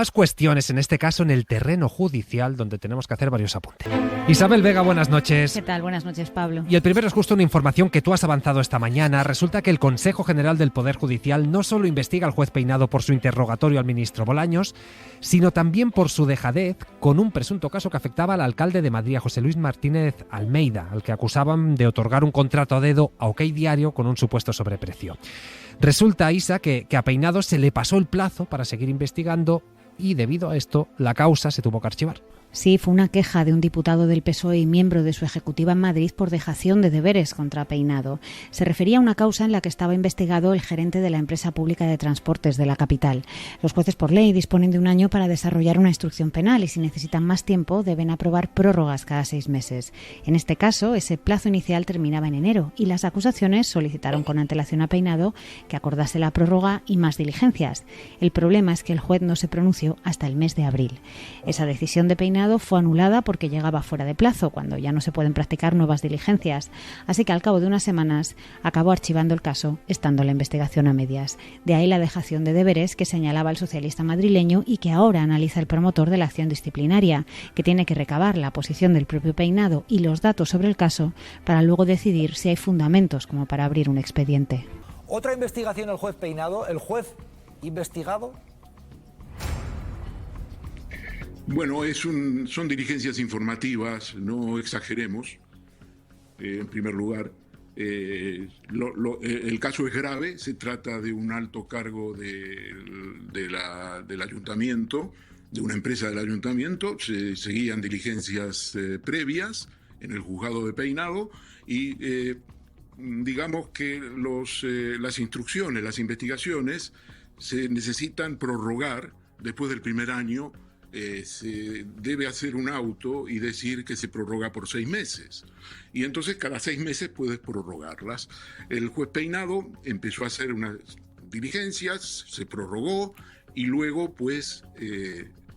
Más cuestiones, en este caso en el terreno judicial, donde tenemos que hacer varios apuntes. Isabel Vega, buenas noches. ¿Qué tal? Buenas noches, Pablo. Y el primero es justo una información que tú has avanzado esta mañana. Resulta que el Consejo General del Poder Judicial no solo investiga al juez Peinado por su interrogatorio al ministro Bolaños, sino también por su dejadez con un presunto caso que afectaba al alcalde de Madrid, a José Luis Martínez Almeida, al que acusaban de otorgar un contrato a dedo a OK Diario con un supuesto sobreprecio. Resulta, Isa, que a Peinado se le pasó el plazo para seguir investigando y debido a esto la causa se tuvo que archivar. Sí, fue una queja de un diputado del PSOE y miembro de su ejecutiva en Madrid por dejación de deberes contra Peinado. Se refería a una causa en la que estaba investigado el gerente de la empresa pública de transportes de la capital. Los jueces por ley disponen de un año para desarrollar una instrucción penal y si necesitan más tiempo deben aprobar prórrogas cada 6 meses. En este caso, ese plazo inicial terminaba en enero y las acusaciones solicitaron con antelación a Peinado que acordase la prórroga y más diligencias. El problema es que el juez no se pronunció hasta el mes de abril. Esa decisión de Peinado fue anulada porque llegaba fuera de plazo, cuando ya no se pueden practicar nuevas diligencias. Así que al cabo de unas semanas acabó archivando el caso, estando la investigación a medias. De ahí la dejación de deberes que señalaba el socialista madrileño y que ahora analiza el promotor de la acción disciplinaria, que tiene que recabar la posición del propio Peinado y los datos sobre el caso para luego decidir si hay fundamentos como para abrir un expediente. Otra investigación al juez Peinado, el juez investigado. Bueno, son diligencias informativas, no exageremos, en primer lugar. El caso es grave, se trata de un alto cargo del ayuntamiento, de una empresa del ayuntamiento, se seguían diligencias previas en el juzgado de Peinado y digamos que las instrucciones, las investigaciones se necesitan prorrogar después del primer año. Se debe hacer un auto y decir que se prorroga por 6 meses. Y entonces cada 6 meses puedes prorrogarlas. El juez Peinado empezó a hacer unas diligencias, se prorrogó y luego pues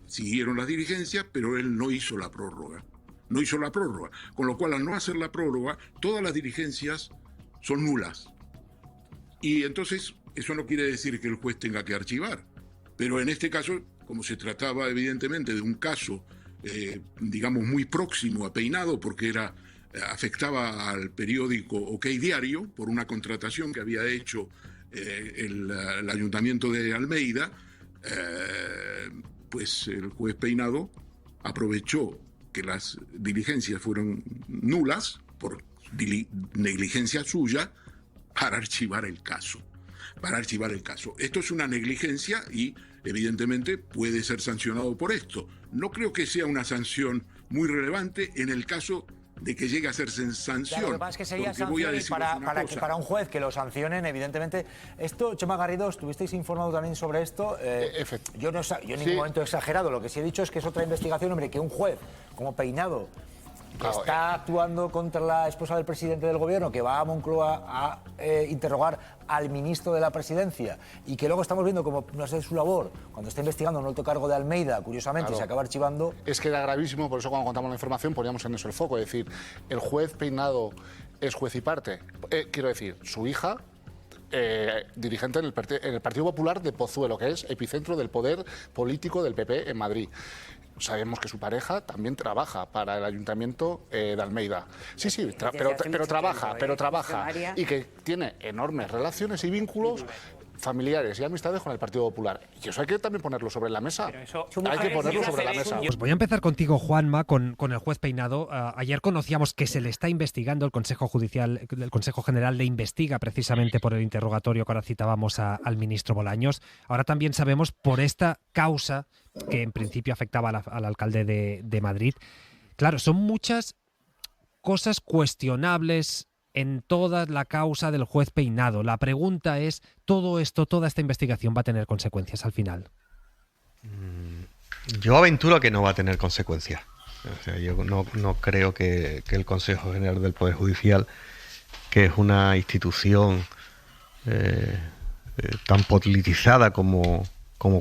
siguieron las diligencias, pero él no hizo la prórroga. No hizo la prórroga. Con lo cual, al no hacer la prórroga, todas las diligencias son nulas. Y entonces, eso no quiere decir que el juez tenga que archivar. Pero en este caso, como se trataba evidentemente de un caso, digamos, muy próximo a Peinado, porque afectaba al periódico OK Diario por una contratación que había hecho el Ayuntamiento de Almeida, pues el juez Peinado aprovechó que las diligencias fueron nulas por negligencia suya para archivar el caso. Esto es una negligencia y evidentemente puede ser sancionado por esto. No creo que sea una sanción muy relevante en el caso de que llegue a ser sanción. Claro, lo que pasa es que sería sanción para un juez que lo sancionen, evidentemente. Esto, Chema Garrido, estuvisteis informado también sobre esto. Yo en ningún momento he exagerado. Lo que sí he dicho es que es otra investigación, hombre, que un juez como Peinado, que está actuando contra la esposa del presidente del gobierno, que va a Moncloa a interrogar al ministro de la presidencia y que luego estamos viendo como no sé su labor cuando está investigando un alto cargo de Almeida, curiosamente, y se acaba archivando. Es que era gravísimo, por eso cuando contamos la información poníamos en eso el foco, es decir, el juez Peinado es juez y parte. Quiero decir, su hija, dirigente en el Partido Popular de Pozuelo, que es epicentro del poder político del PP en Madrid. Sabemos que su pareja también trabaja para el Ayuntamiento de Almeida. Sí, pero trabaja y que tiene enormes relaciones y vínculos familiares y amistades con el Partido Popular. Y eso hay que también ponerlo sobre la mesa. Hay que ponerlo sobre la mesa. Pues voy a empezar contigo, Juanma, con el juez Peinado. Ayer conocíamos que se le está investigando, el Consejo General le investiga precisamente por el interrogatorio que ahora citábamos al ministro Bolaños. Ahora también sabemos por esta causa que en principio afectaba al alcalde de Madrid. Claro, son muchas cosas cuestionables en toda la causa del juez Peinado. La pregunta es, ¿todo esto, toda esta investigación va a tener consecuencias al final? Yo aventuro que no va a tener consecuencias. O sea, yo no creo que el Consejo General del Poder Judicial, que es una institución tan politizada como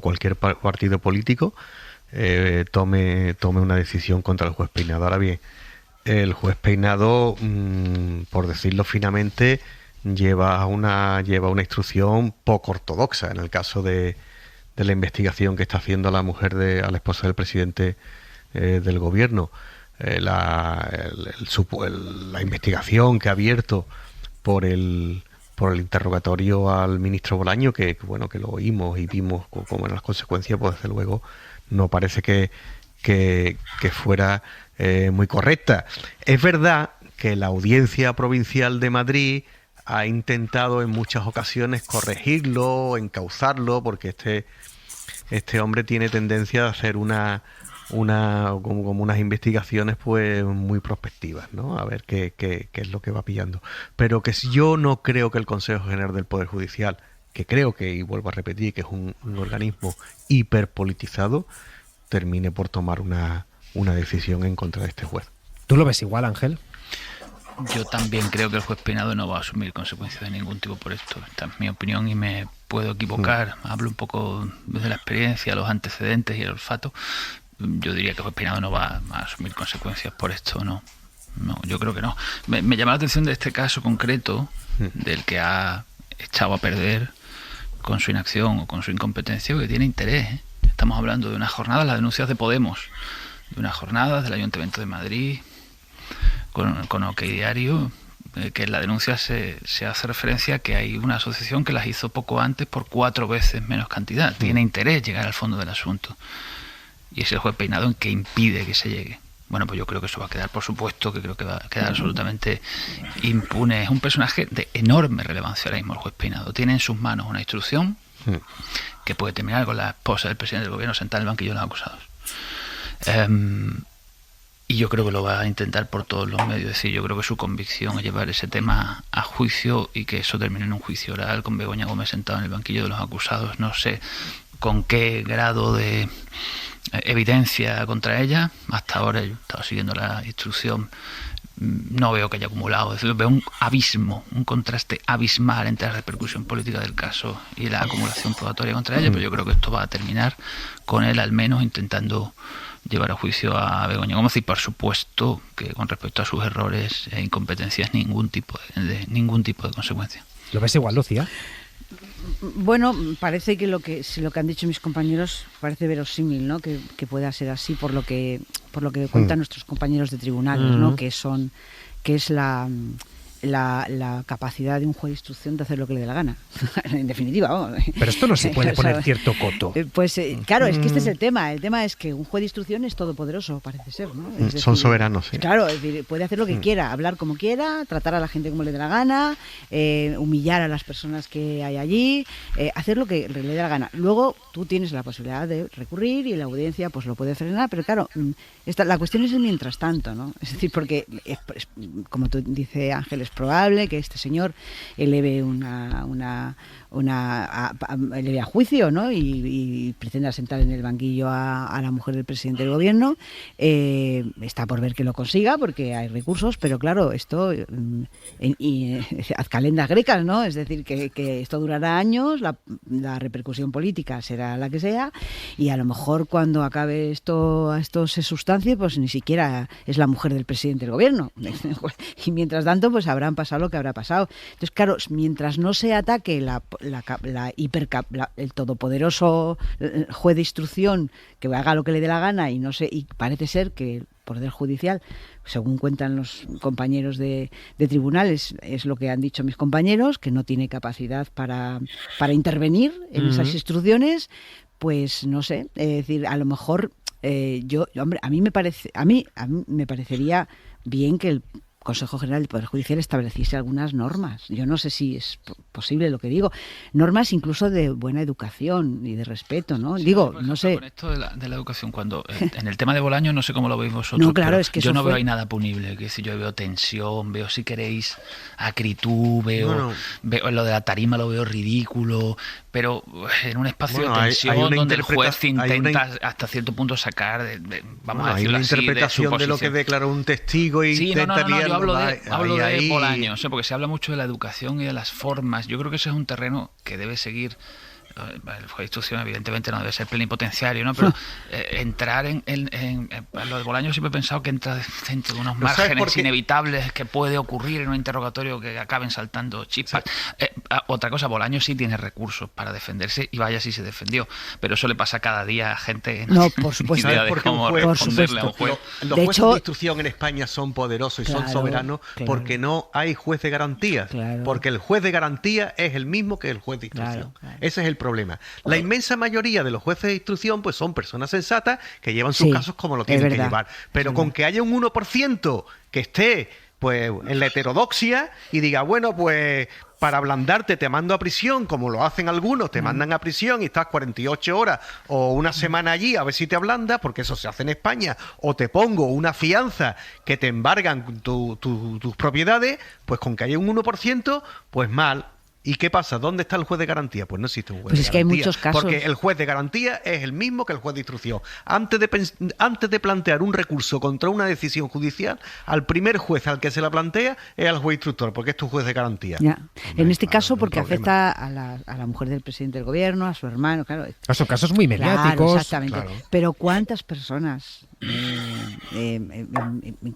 cualquier partido político, tome una decisión contra el juez Peinado. Ahora bien, el juez Peinado, por decirlo finamente, lleva una instrucción poco ortodoxa en el caso de la investigación que está haciendo a la esposa del presidente del gobierno. La investigación que ha abierto por el interrogatorio al ministro Bolaño, que lo oímos y vimos como en las consecuencias, pues desde luego no parece que fuera muy correcta. Es verdad que la Audiencia Provincial de Madrid ha intentado en muchas ocasiones corregirlo, encauzarlo, porque este hombre tiene tendencia a hacer como unas investigaciones pues muy prospectivas, ¿no? A ver qué es lo que va pillando. Pero que yo no creo que el Consejo General del Poder Judicial, que creo que, y vuelvo a repetir, que es un organismo hiperpolitizado, termine por tomar una decisión en contra de este juez. ¿Tú lo ves igual, Ángel? Yo también creo que el juez Peinado no va a asumir consecuencias de ningún tipo por esto. Esta es mi opinión y me puedo equivocar. Hablo un poco desde la experiencia, los antecedentes y el olfato. Yo diría que el juez Peinado no va a asumir consecuencias por esto, no. No, yo creo que no. Me llama la atención de este caso concreto, del que ha echado a perder con su inacción o con su incompetencia, que tiene interés, ¿eh? Estamos hablando de una jornada, las denuncias de Podemos, de unas jornadas del Ayuntamiento de Madrid, con OK Diario, que en la denuncia se hace referencia a que hay una asociación que las hizo poco antes por 4 veces menos cantidad. Tiene interés llegar al fondo del asunto. Y es el juez Peinado en que impide que se llegue. Bueno, pues yo creo que eso va a quedar, por supuesto, que creo que va a quedar absolutamente impune. Es un personaje de enorme relevancia ahora mismo el juez Peinado. Tiene en sus manos una instrucción que puede terminar con la esposa del presidente del gobierno sentada en el banquillo de los acusados. Y yo creo que lo va a intentar por todos los medios. Es decir, yo creo que su convicción es llevar ese tema a juicio y que eso termine en un juicio oral con Begoña Gómez sentada en el banquillo de los acusados. No sé con qué grado de evidencia contra ella. Hasta ahora yo he estado siguiendo la instrucción, no veo que haya acumulado. Es decir, veo un abismo, un contraste abismal entre la repercusión política del caso y la acumulación probatoria contra ella, pero yo creo que esto va a terminar con él al menos intentando llevar a juicio a Begoña Gómez, y por supuesto que con respecto a sus errores e incompetencias ningún tipo de consecuencia. ¿Lo ves igual, Lucía? Bueno, parece que lo que han dicho mis compañeros parece verosímil, ¿no? Que pueda ser así por lo que cuentan nuestros compañeros de tribunales, ¿no? Que es la capacidad de un juez de instrucción de hacer lo que le dé la gana, en definitiva, vamos. Pero esto no se puede poner cierto coto. Pues claro, es que este es el tema. El tema es que un juez de instrucción es todopoderoso, parece ser, ¿no? Es decir, son soberanos, sí. Claro, es decir, puede hacer lo que quiera, hablar como quiera, tratar a la gente como le dé la gana, humillar a las personas que hay allí, hacer lo que le dé la gana. Luego tú tienes la posibilidad de recurrir y la audiencia pues lo puede frenar, pero claro, la cuestión es el mientras tanto, ¿no? Es decir, porque como tú dice Ángel, es probable que este señor eleve eleve a juicio, ¿no? Y pretenda sentar en el banquillo a la mujer del presidente del gobierno. Está por ver que lo consiga porque hay recursos, pero claro, esto haz calendas grecas, ¿no? Es decir, que esto durará años, la repercusión política será la que sea, y a lo mejor cuando acabe esto se sustancie, pues ni siquiera es la mujer del presidente del gobierno. Y mientras tanto, pues habrán pasado lo que habrá pasado. Entonces, claro, mientras no se ataque el todopoderoso juez de instrucción que haga lo que le dé la gana y parece ser que el Poder Judicial, según cuentan los compañeros de tribunales, es lo que han dicho mis compañeros, que no tiene capacidad para intervenir en esas instrucciones, pues no sé, es decir, a lo mejor a mí me parecería bien que el Consejo General del Poder Judicial estableciese algunas normas. Yo no sé si es posible lo que digo. Normas incluso de buena educación y de respeto, ¿no? Sí, digo, no sé. Con esto de la educación, cuando en el tema de Bolaño no sé cómo lo veis vosotros. No, claro, es que yo no veo ahí nada punible. Que si yo veo tensión, veo, si queréis, acritud, veo lo de la tarima lo veo ridículo, pero en un espacio de tensión donde el juez intenta hasta cierto punto sacar, vamos a decirlo así, hay una interpretación de lo que declaró un testigo y intentaría... Yo hablo de Bolaño, porque se habla mucho de la educación y de las formas. Yo creo que ese es un terreno que debe seguir el juez de instrucción evidentemente no debe ser plenipotenciario, ¿no? Pero entrar en lo de Bolaños siempre he pensado que entra dentro de unos márgenes inevitables que puede ocurrir en un interrogatorio que acaben saltando chispas. Sí. Otra cosa, Bolaños sí tiene recursos para defenderse y vaya si se defendió, pero eso le pasa cada día a gente. No, por supuesto. Idea de cómo responderle a un juez. Los jueces de instrucción en España son poderosos y son soberanos porque no hay juez de garantías, porque el juez de garantía es el mismo que el juez de instrucción. Ese es el problema. La inmensa mayoría de los jueces de instrucción pues son personas sensatas que llevan sus casos como lo tienen que llevar, pero con que haya un 1% que esté pues en la heterodoxia y diga, bueno, pues para ablandarte te mando a prisión, como lo hacen algunos, te mandan a prisión y estás 48 horas o una semana allí a ver si te ablandas, porque eso se hace en España, o te pongo una fianza que te embargan tus propiedades, pues con que haya un 1%, pues mal. ¿Y qué pasa? ¿Dónde está el juez de garantía? Pues no existe un juez de garantía. Es que hay muchos casos. Porque el juez de garantía es el mismo que el juez de instrucción. Antes de plantear un recurso contra una decisión judicial, al primer juez al que se la plantea es al juez instructor, porque es tu juez de garantía. Ya. En este caso, porque afecta a la mujer del presidente del gobierno, a su hermano, claro. Son casos muy mediáticos. Claro, exactamente. Claro. Pero ¿cuántas personas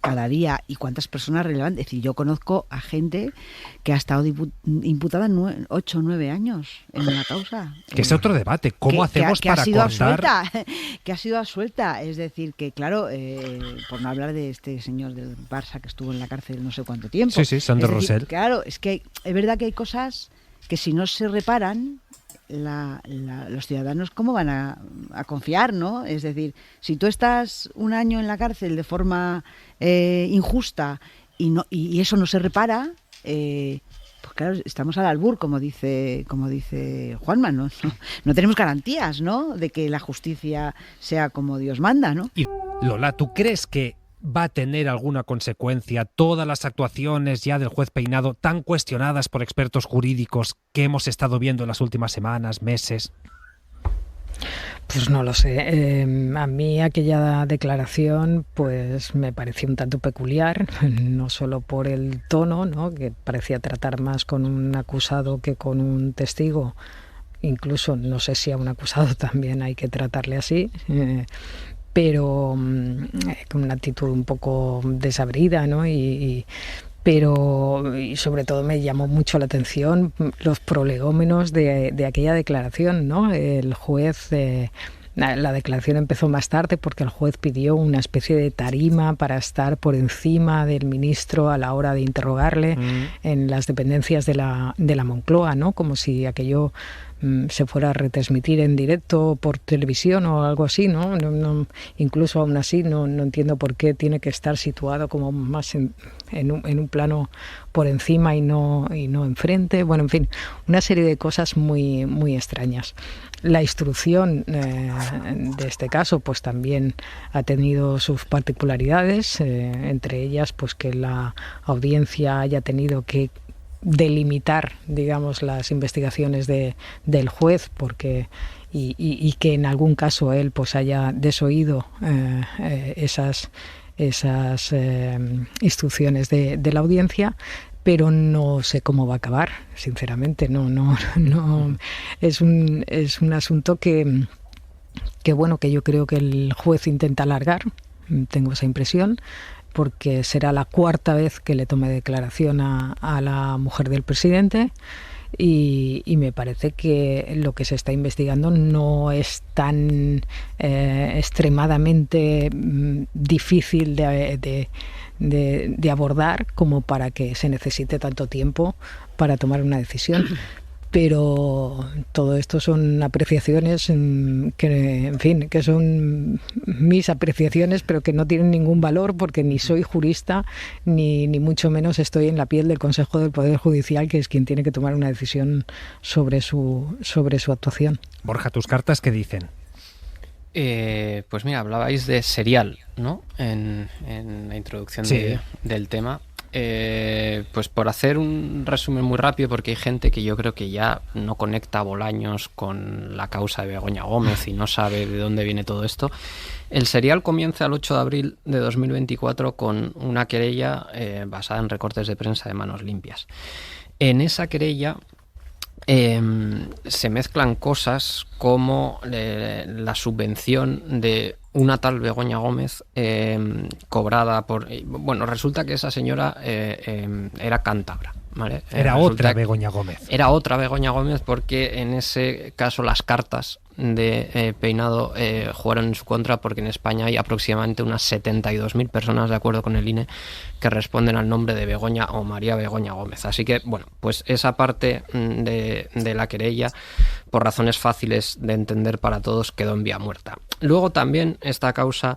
cada día y cuántas personas relevantes? Es decir, yo conozco a gente que ha estado imputada 8 o 9 años en una causa. Que es otro debate. ¿Cómo hacemos para cortar? Que ha sido absuelta. Es decir, que claro, por no hablar de este señor del Barça que estuvo en la cárcel no sé cuánto tiempo. Sí, Sandro Rosell. Claro, es que es verdad que hay cosas que si no se reparan, los ciudadanos ¿cómo van a confiar, no? Es decir, si tú estás un año en la cárcel de forma injusta y eso no se repara, pues claro, estamos al albur, como dice Juanma, ¿no? No tenemos garantías, ¿no? De que la justicia sea como Dios manda, ¿no? Y Lola, ¿tú crees que va a tener alguna consecuencia todas las actuaciones ya del juez Peinado tan cuestionadas por expertos jurídicos que hemos estado viendo en las últimas semanas, meses? Pues no lo sé. A mí aquella declaración pues me pareció un tanto peculiar, no solo por el tono, ¿no? Que parecía tratar más con un acusado que con un testigo. Incluso no sé si a un acusado también hay que tratarle así, pero con una actitud un poco desabrida, ¿no? Pero sobre todo me llamó mucho la atención los prolegómenos de aquella declaración, ¿no? El juez, la declaración empezó más tarde porque el juez pidió una especie de tarima para estar por encima del ministro a la hora de interrogarle en las dependencias de la Moncloa, ¿no? Como si aquello se fuera a retransmitir en directo por televisión o algo así, ¿no? Incluso aún así no entiendo por qué tiene que estar situado como más en un plano por encima y no enfrente. Bueno, en fin, una serie de cosas muy, muy extrañas. La instrucción de este caso pues también ha tenido sus particularidades, entre ellas pues que la audiencia haya tenido que delimitar, digamos, las investigaciones del juez, porque y que en algún caso él pues haya desoído esas instrucciones de la audiencia, pero no sé cómo va a acabar, sinceramente. No es un asunto que bueno, que yo creo que el juez intenta alargar, tengo esa impresión, porque será la cuarta vez que le tome declaración a la mujer del presidente y me parece que lo que se está investigando no es tan extremadamente difícil de abordar como para que se necesite tanto tiempo para tomar una decisión. Pero todo esto son apreciaciones que, en fin, que son mis apreciaciones, pero que no tienen ningún valor porque ni soy jurista ni mucho menos estoy en la piel del Consejo del Poder Judicial, que es quien tiene que tomar una decisión sobre su actuación. Borja, ¿tus cartas qué dicen? Pues mira, hablabais de serial, ¿no? En la introducción del tema. Pues por hacer un resumen muy rápido, porque hay gente que yo creo que ya no conecta a Bolaños con la causa de Begoña Gómez y no sabe de dónde viene todo esto. El serial comienza el 8 de abril de 2024 con una querella basada en recortes de prensa de Manos Limpias. En esa querella se mezclan cosas como la subvención de una tal Begoña Gómez cobrada por... Bueno, resulta que esa señora era cántabra. ¿Vale? Era otra Begoña Gómez. Era otra Begoña Gómez porque en ese caso las cartas de Peinado jugaron en su contra, porque en España hay aproximadamente unas 72.000 personas, de acuerdo con el INE, que responden al nombre de Begoña o María Begoña Gómez. Así que, bueno, pues esa parte de la querella, por razones fáciles de entender para todos, quedó en vía muerta. Luego también esta causa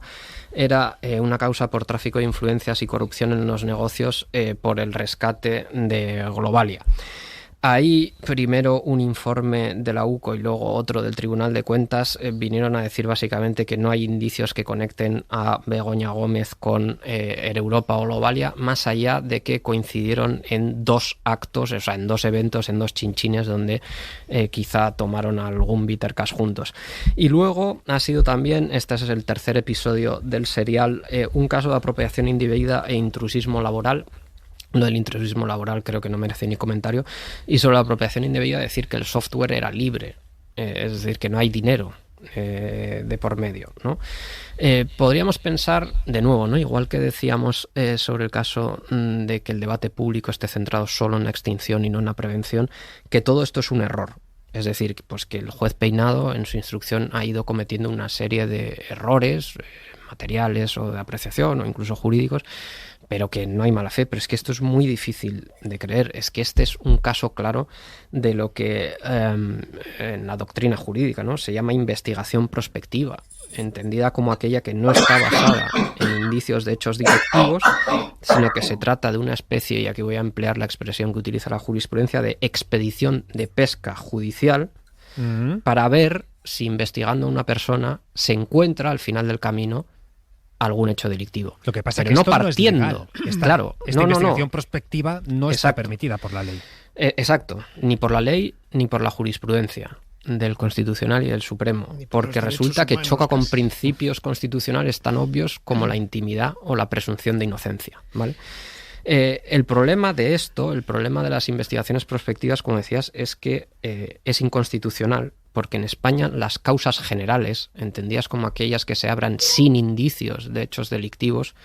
era una causa por tráfico de influencias y corrupción en los negocios por el rescate de Globalia. Ahí primero un informe de la UCO y luego otro del Tribunal de Cuentas vinieron a decir básicamente que no hay indicios que conecten a Begoña Gómez con Europa o Globalia, más allá de que coincidieron en 2 actos, o sea, en 2 eventos, en 2 chinchines donde quizá tomaron algún bitter cash juntos. Y luego ha sido también, este es el tercer episodio del serial, un caso de apropiación indebida e intrusismo laboral. Lo del intrusismo laboral creo que no merece ni comentario. Y sobre la apropiación indebida, decir que el software era libre, es decir, que no hay dinero de por medio, ¿no? Podríamos pensar, de nuevo, ¿no? Igual que decíamos sobre el caso de que el debate público esté centrado solo en la extinción y no en la prevención, que todo esto es un error. Es decir, pues que el juez Peinado en su instrucción ha ido cometiendo una serie de errores materiales o de apreciación o incluso jurídicos, pero que no hay mala fe. Pero es que esto es muy difícil de creer. Es que este es un caso claro de lo que en la doctrina jurídica, ¿no?, se llama investigación prospectiva, entendida como aquella que no está basada en indicios de hechos directivos, sino que se trata de una especie, y aquí voy a emplear la expresión que utiliza la jurisprudencia, de expedición de pesca judicial para ver si investigando a una persona se encuentra al final del camino algún hecho delictivo. Lo que pasa es que no esto partiendo. No es legal. Claro, esta investigación prospectiva no está permitida por la ley. Exacto, ni por la ley ni por la jurisprudencia del Constitucional y del Supremo, porque resulta que choca con principios constitucionales tan obvios como la intimidad o la presunción de inocencia, ¿vale? El problema de esto, el problema de las investigaciones prospectivas, como decías, es que es inconstitucional, porque en España las causas generales, entendidas como aquellas que se abran sin indicios de hechos delictivos,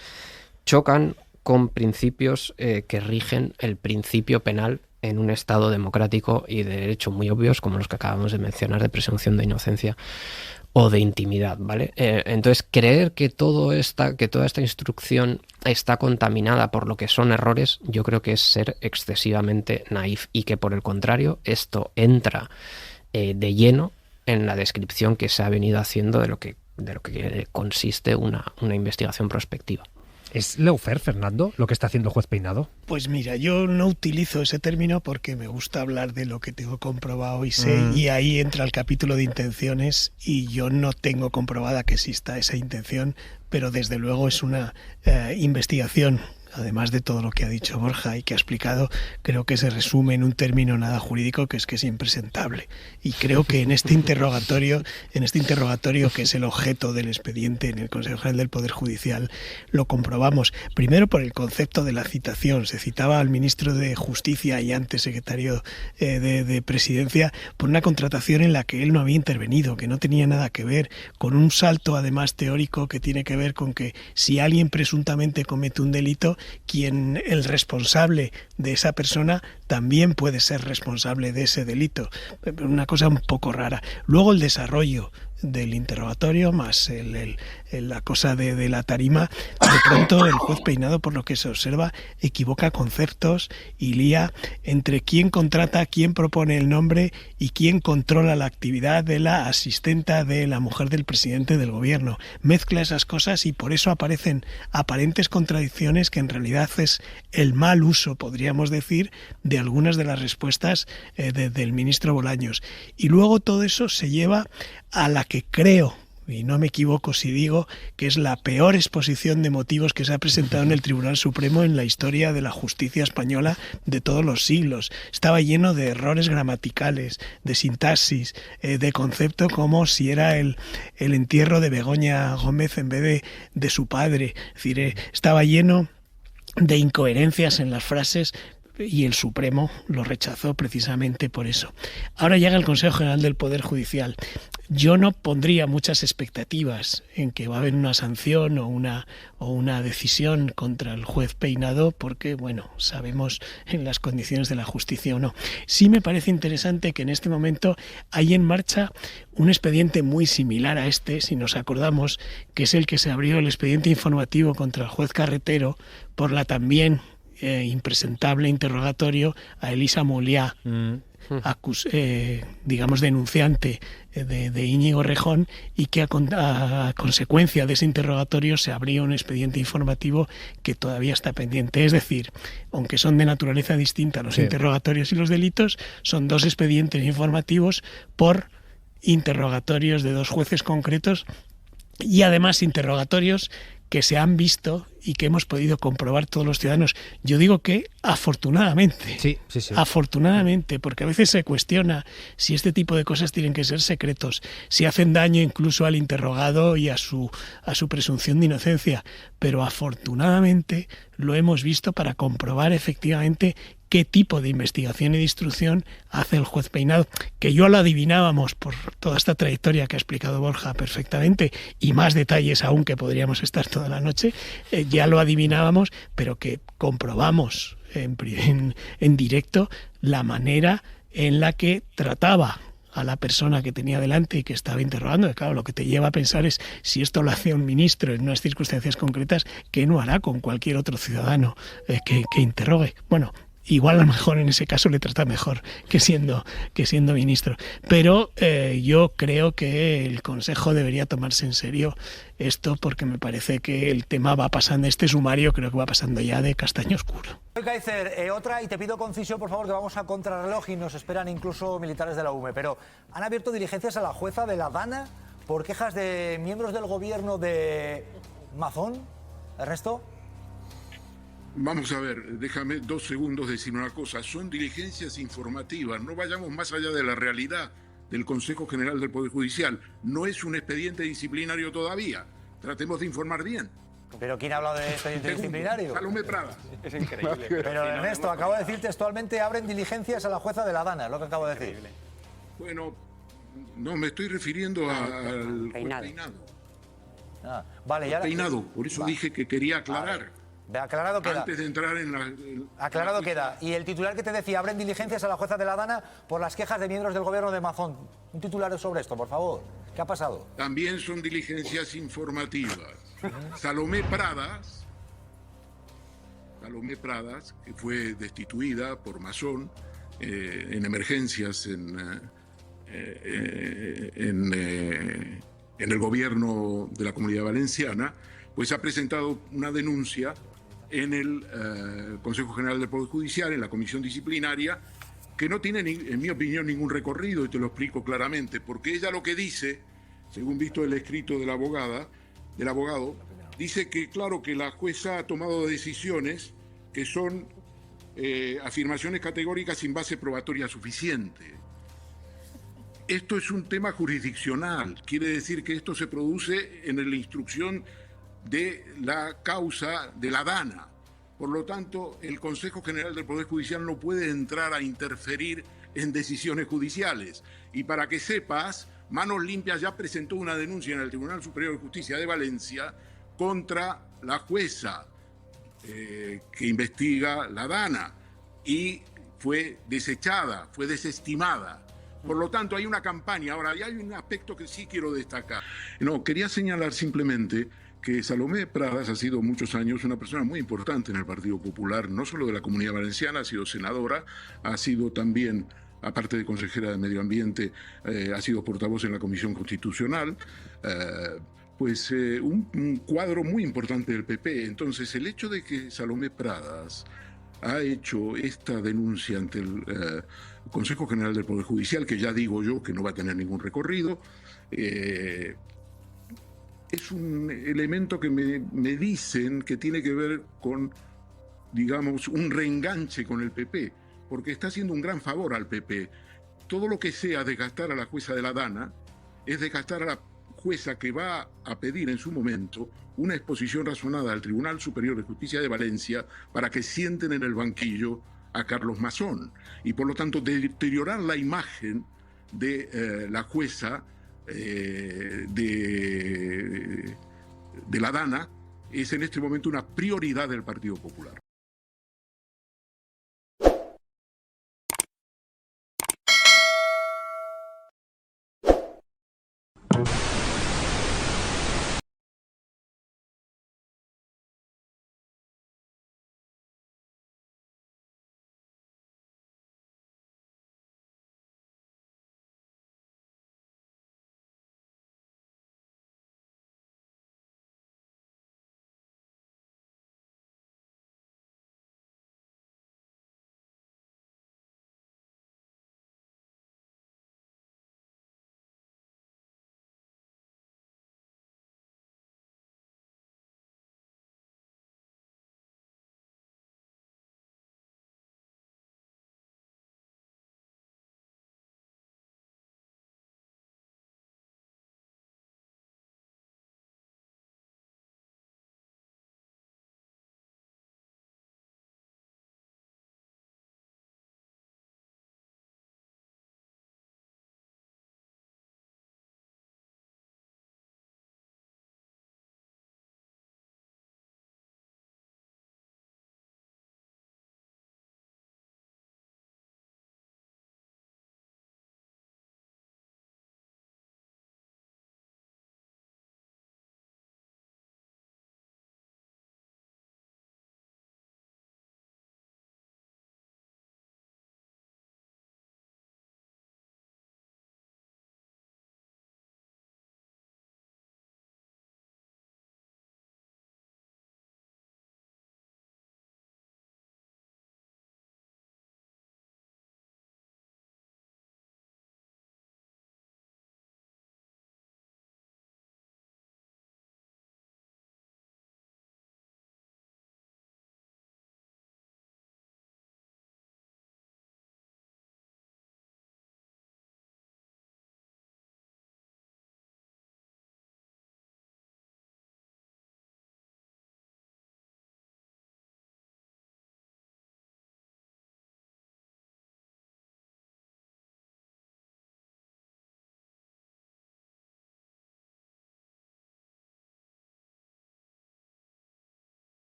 chocan con principios que rigen el principio penal en un Estado democrático y de derecho muy obvios, como los que acabamos de mencionar, de presunción de inocencia o de intimidad, ¿vale? Entonces, creer que toda esta instrucción está contaminada por lo que son errores, yo creo que es ser excesivamente naif, y que, por el contrario, esto entra de lleno en la descripción que se ha venido haciendo de lo que consiste una investigación prospectiva. ¿Es lawfare, Fernando, lo que está haciendo el juez Peinado? Pues mira, yo no utilizo ese término porque me gusta hablar de lo que tengo comprobado y sé, y ahí entra el capítulo de intenciones, y yo no tengo comprobada que exista esa intención, pero desde luego es una investigación. Además de todo lo que ha dicho Borja y que ha explicado, creo que se resume en un término nada jurídico, que es impresentable. Y creo que en este interrogatorio que es el objeto del expediente en el Consejo General del Poder Judicial, lo comprobamos. Primero por el concepto de la citación. Se citaba al ministro de Justicia y antes secretario de Presidencia por una contratación en la que él no había intervenido, que no tenía nada que ver, con un salto además teórico que tiene que ver con que si alguien presuntamente comete un delito, el responsable de esa persona también puede ser responsable de ese delito. Una cosa un poco rara. Luego el desarrollo del interrogatorio más la cosa de la tarima, de pronto el juez Peinado, por lo que se observa, equivoca conceptos y lía entre quién contrata, quién propone el nombre y quién controla la actividad de la asistenta de la mujer del presidente del gobierno. Mezcla esas cosas y por eso aparecen aparentes contradicciones que en realidad es el mal uso, podríamos decir, de algunas de las respuestas del ministro Bolaños. Y luego todo eso se lleva a la que creo, y no me equivoco si digo, que es la peor exposición de motivos que se ha presentado en el Tribunal Supremo en la historia de la justicia española de todos los siglos. Estaba lleno de errores gramaticales, de sintaxis, de concepto, como si era el entierro de Begoña Gómez en vez de su padre. Es decir, estaba lleno de incoherencias en las frases. y el Supremo lo rechazó precisamente por eso. Ahora llega el Consejo General del Poder Judicial. Yo no pondría muchas expectativas en que va a haber una sanción o una decisión contra el juez Peinado, porque, bueno, sabemos en las condiciones de la justicia o no. Sí me parece interesante que en este momento hay en marcha un expediente muy similar a este, si nos acordamos, que es el que se abrió, el expediente informativo contra el juez Carretero por la también impresentable interrogatorio a Elisa Moliá, digamos denunciante de Íñigo Errejón, y que a consecuencia de ese interrogatorio se abrió un expediente informativo que todavía está pendiente. Es decir, aunque son de naturaleza distinta los interrogatorios y los delitos, son dos expedientes informativos por interrogatorios de dos jueces concretos, y además interrogatorios que se han visto y que hemos podido comprobar todos los ciudadanos. Yo digo que afortunadamente, sí. Afortunadamente, porque a veces se cuestiona si este tipo de cosas tienen que ser secretos, si hacen daño incluso al interrogado y a su presunción de inocencia, pero afortunadamente lo hemos visto para comprobar efectivamente qué tipo de investigación y de instrucción hace el juez Peinado, que yo lo adivinábamos por toda esta trayectoria que ha explicado Borja perfectamente, y más detalles aún que podríamos estar toda la noche, ya lo adivinábamos, pero que comprobamos en directo la manera en la que trataba a la persona que tenía delante y que estaba interrogando. Y claro, lo que te lleva a pensar es, si esto lo hace un ministro en unas circunstancias concretas, ¿qué no hará con cualquier otro ciudadano que interrogue? Bueno, igual a lo mejor en ese caso le trata mejor que siendo ministro. Pero yo creo que el Consejo debería tomarse en serio esto, porque me parece que el tema va pasando, este sumario creo que va pasando ya de castaño oscuro. Kaiser, otra, y te pido concisión, por favor, que vamos a contrarreloj y nos esperan incluso militares de la UME, pero han abierto diligencias a la jueza de La Dana por quejas de miembros del gobierno de Mazón. ¿Ernesto? Vamos a ver, déjame 2 segundos decir una cosa. Son diligencias informativas, no vayamos más allá de la realidad del Consejo General del Poder Judicial. No es un expediente disciplinario todavía. Tratemos de informar bien. ¿Pero quién ha hablado de expediente disciplinario? Salomé Prada. Es increíble. Pero Ernesto, acabo de decir textualmente, abren diligencias a la jueza de La Dana, es lo que acabo de decir. Bueno, no, me estoy refiriendo al Peinado. Vale, ya Peinado, por eso dije que quería aclarar. Aclarado queda. Antes de entrar en la... Aclarado queda. Y el titular que te decía, abren diligencias a la jueza de La Dana por las quejas de miembros del gobierno de Mazón. Un titular sobre esto, por favor. ¿Qué ha pasado? También son diligencias informativas. Salomé Pradas, que fue destituida por Mazón en emergencias en el gobierno de la Comunidad Valenciana, pues ha presentado una denuncia en el Consejo General del Poder Judicial, en la Comisión Disciplinaria, que no tiene, en mi opinión, ningún recorrido, y te lo explico claramente, porque ella lo que dice, según visto el escrito del abogado, dice que, claro, que la jueza ha tomado decisiones que son afirmaciones categóricas sin base probatoria suficiente. Esto es un tema jurisdiccional, quiere decir que esto se produce en la instrucción de la causa de La Dana. Por lo tanto, el Consejo General del Poder Judicial no puede entrar a interferir en decisiones judiciales. Y para que sepas, Manos Limpias ya presentó una denuncia en el Tribunal Superior de Justicia de Valencia contra la jueza que investiga La Dana, y fue desechada, fue desestimada. Por lo tanto, hay una campaña. Ahora, hay un aspecto que sí quiero destacar. No, quería señalar simplemente que Salomé Pradas ha sido muchos años una persona muy importante en el Partido Popular, no solo de la Comunidad Valenciana, ha sido senadora, ha sido también, aparte de consejera de Medio Ambiente, ha sido portavoz en la Comisión Constitucional, un cuadro muy importante del PP. Entonces, el hecho de que Salomé Pradas ha hecho esta denuncia ante el Consejo General del Poder Judicial, que ya digo yo que no va a tener ningún recorrido, es un elemento que me dicen que tiene que ver con, digamos, un reenganche con el PP, porque está haciendo un gran favor al PP. Todo lo que sea desgastar a la jueza de La Dana es desgastar a la jueza que va a pedir en su momento una exposición razonada al Tribunal Superior de Justicia de Valencia para que sienten en el banquillo a Carlos Mazón, y por lo tanto deteriorar la imagen de la jueza de la Dana es en este momento una prioridad del Partido Popular.